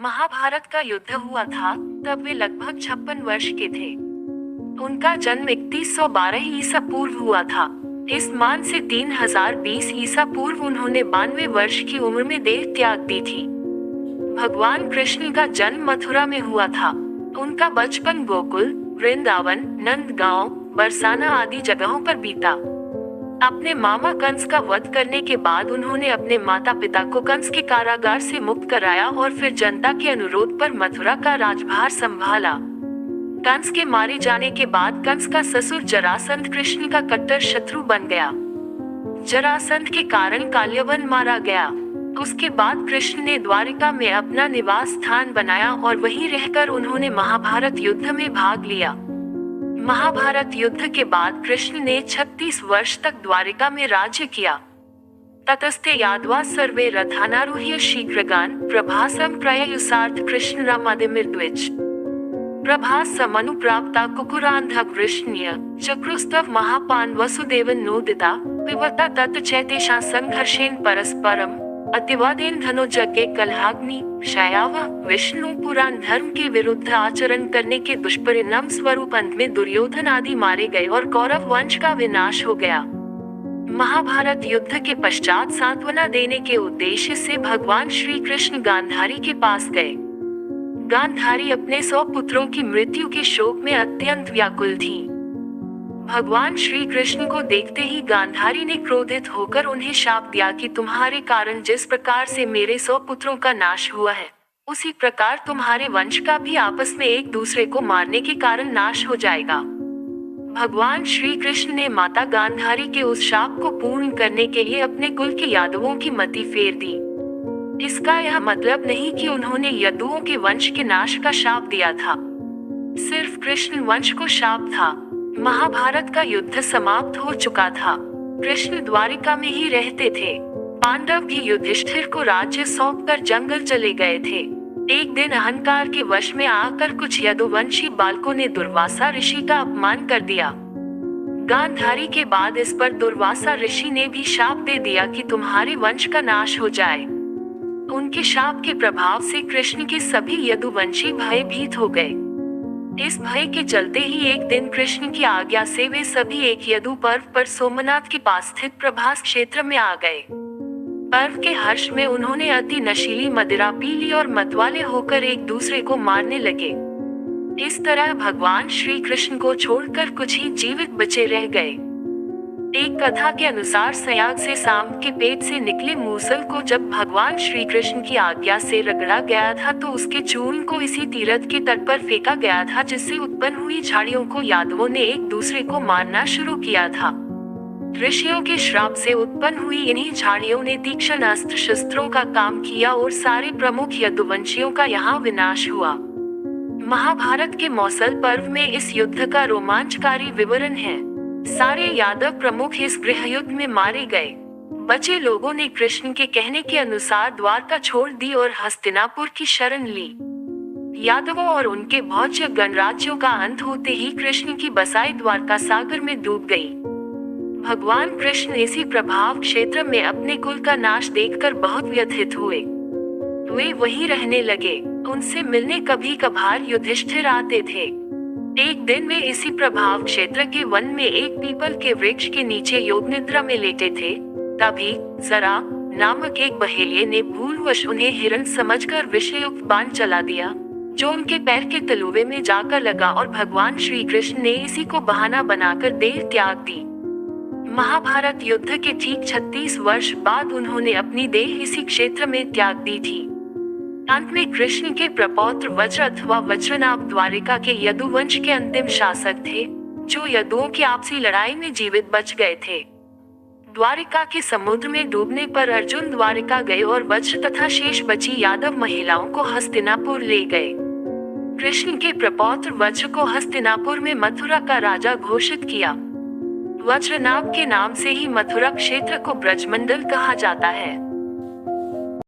महाभारत का युद्ध हुआ था, तब वे लगभग 56 वर्ष के थे। उनका जन्म 3112 ईसा पूर्व हुआ था। इस मान से 3020 ईसा पूर्व उन्होंने 92 वर्ष की उम्र में देह त्याग दी थी। भगवान कृष्ण का जन्म मथुरा में हुआ था। उनका बचपन गोकुल, वृंदावन, नंदगांव, बरसाना आदि जगहों पर बीता। अपने मामा कंस का वध करने के बाद उन्होंने अपने माता पिता को कंस के कारागार से मुक्त कराया और फिर जनता के अनुरोध पर मथुरा का राजभार संभाला। कंस के मारे जाने के बाद कंस का ससुर जरासंध कृष्ण का कट्टर शत्रु बन गया। जरासंध के कारण काल्यवन मारा गया। उसके बाद कृष्ण ने द्वारिका में अपना निवास स्थान बनाया और वहीं रहकर उन्होंने महाभारत युद्ध में भाग लिया। महाभारत युद्ध के बाद कृष्ण ने 36 वर्ष तक द्वारिका में राज्य किया। ततस्ते यादवा सर्वे रथानारूह्य शीघ्रगान प्रभासम प्रययुसार्थ कृष्ण रामादिमिर्द्विज प्रभास समनुप्राप्ता कुकुरांधा कृष्ण्य चक्रुस्तव महापान वसुदेवन नोदिता पिबता तत् चैतेषा संघर्षेण परस्परम अतिवादेन धनुजज्ञे कलहाग्नि शयाव विष्णु पुराण धर्म के विरुद्ध आचरण करने के दुष्परिणाम स्वरूप अंत में दुर्योधन आदि मारे गए और कौरव वंश का विनाश हो गया। महाभारत युद्ध के पश्चात सांत्वना देने के उद्देश्य से भगवान श्री कृष्ण गांधारी के पास गए। गांधारी अपने 100 पुत्रों की मृत्यु के शोक में अत्यंत व्याकुल थी। भगवान श्री कृष्ण को देखते ही गांधारी ने क्रोधित होकर उन्हें शाप दिया कि तुम्हारे कारण जिस प्रकार से मेरे 100 पुत्रों का नाश हुआ है, उसी प्रकार तुम्हारे वंश का भी आपस में एक दूसरे को मारने के कारण नाश हो जाएगा। भगवान श्री कृष्ण ने माता गांधारी के उस शाप को पूर्ण करने के लिए अपने कुल के यादवों की मति फेर दी। इसका यह मतलब नहीं कि उन्होंने यदुओं के वंश के नाश का शाप दिया था, सिर्फ कृष्ण वंश को शाप था। महाभारत का युद्ध समाप्त हो चुका था। कृष्ण द्वारिका में ही रहते थे। पांडव भी युधिष्ठिर को राज्य सौंपकर जंगल चले गए थे। एक दिन अहंकार के वश में आकर कुछ यदुवंशी बालकों ने दुर्वासा ऋषि का अपमान कर दिया। गांधारी के बाद इस पर दुर्वासा ऋषि ने भी शाप दे दिया कि तुम्हारे वंश का नाश हो जाए। उनके शाप के प्रभाव से कृष्ण के सभी यदुवंशी भयभीत हो गए। इस भय के चलते ही एक दिन कृष्ण की आज्ञा से वे सभी एक यदु पर्व पर सोमनाथ के पास स्थित प्रभास क्षेत्र में आ गए। पर्व के हर्ष में उन्होंने अति नशीली मदिरा पी ली और मतवाले होकर एक दूसरे को मारने लगे। इस तरह भगवान श्री कृष्ण को छोड़कर कुछ ही जीवित बचे रह गए। एक कथा के अनुसार सयाग से सांप के पेट से निकले मूसल को जब भगवान श्री कृष्ण की आज्ञा से रगड़ा गया था तो उसके चूर्ण को इसी तीरथ के तट पर फेंका गया था, जिससे उत्पन्न हुई झाड़ियों को यादवों ने एक दूसरे को मारना शुरू किया था। ऋषियों के श्राप से उत्पन्न हुई इन्हीं झाड़ियों ने तीक्ष्ण अस्त्र शस्त्रों का काम किया और सारे प्रमुख यदुवंशियों का यहाँ विनाश हुआ। महाभारत के मौसल पर्व में इस युद्ध का रोमांचकारी विवरण है। सारे यादव प्रमुख इस गृह युद्ध में मारे गए। बचे लोगों ने कृष्ण के कहने के अनुसार द्वारका छोड़ दी और हस्तिनापुर की शरण ली। यादवों और उनके भौज्य गणराज्यों का अंत होते ही कृष्ण की बसाई द्वारका सागर में डूब गई। भगवान कृष्ण इसी प्रभाव क्षेत्र में अपने कुल का नाश देखकर बहुत व्यथित हुए। वे वहीं रहने लगे। उनसे मिलने कभी कभार युधिष्ठिर आते थे। एक दिन वे इसी प्रभाव क्षेत्र के वन में एक पीपल के वृक्ष के नीचे योग निद्रा में लेटे थे। तभी जरा नामक एक बहेलिये ने भूलवश उन्हें हिरण समझकर विषयुक्त बाण चला दिया, जो उनके पैर के तलुवे में जाकर लगा और भगवान श्री कृष्ण ने इसी को बहाना बनाकर देह त्याग दी। महाभारत युद्ध के ठीक 36 वर्ष बाद उन्होंने अपनी देह इसी क्षेत्र में त्याग दी थी। अंत में कृष्ण के प्रपौत्र वज्र अथवा वज्रनाभ द्वारिका के यदुवंश के अंतिम शासक थे, जो यदुओं की आपसी लड़ाई में जीवित बच गए थे। द्वारिका के समुद्र में डूबने पर अर्जुन द्वारिका गए और वज्र तथा शेष बची यादव महिलाओं को हस्तिनापुर ले गए। कृष्ण के प्रपौत्र वज्र को हस्तिनापुर में मथुरा का राजा घोषित किया। वज्रनाभ के नाम से ही मथुरा क्षेत्र को ब्रजमंडल कहा जाता है।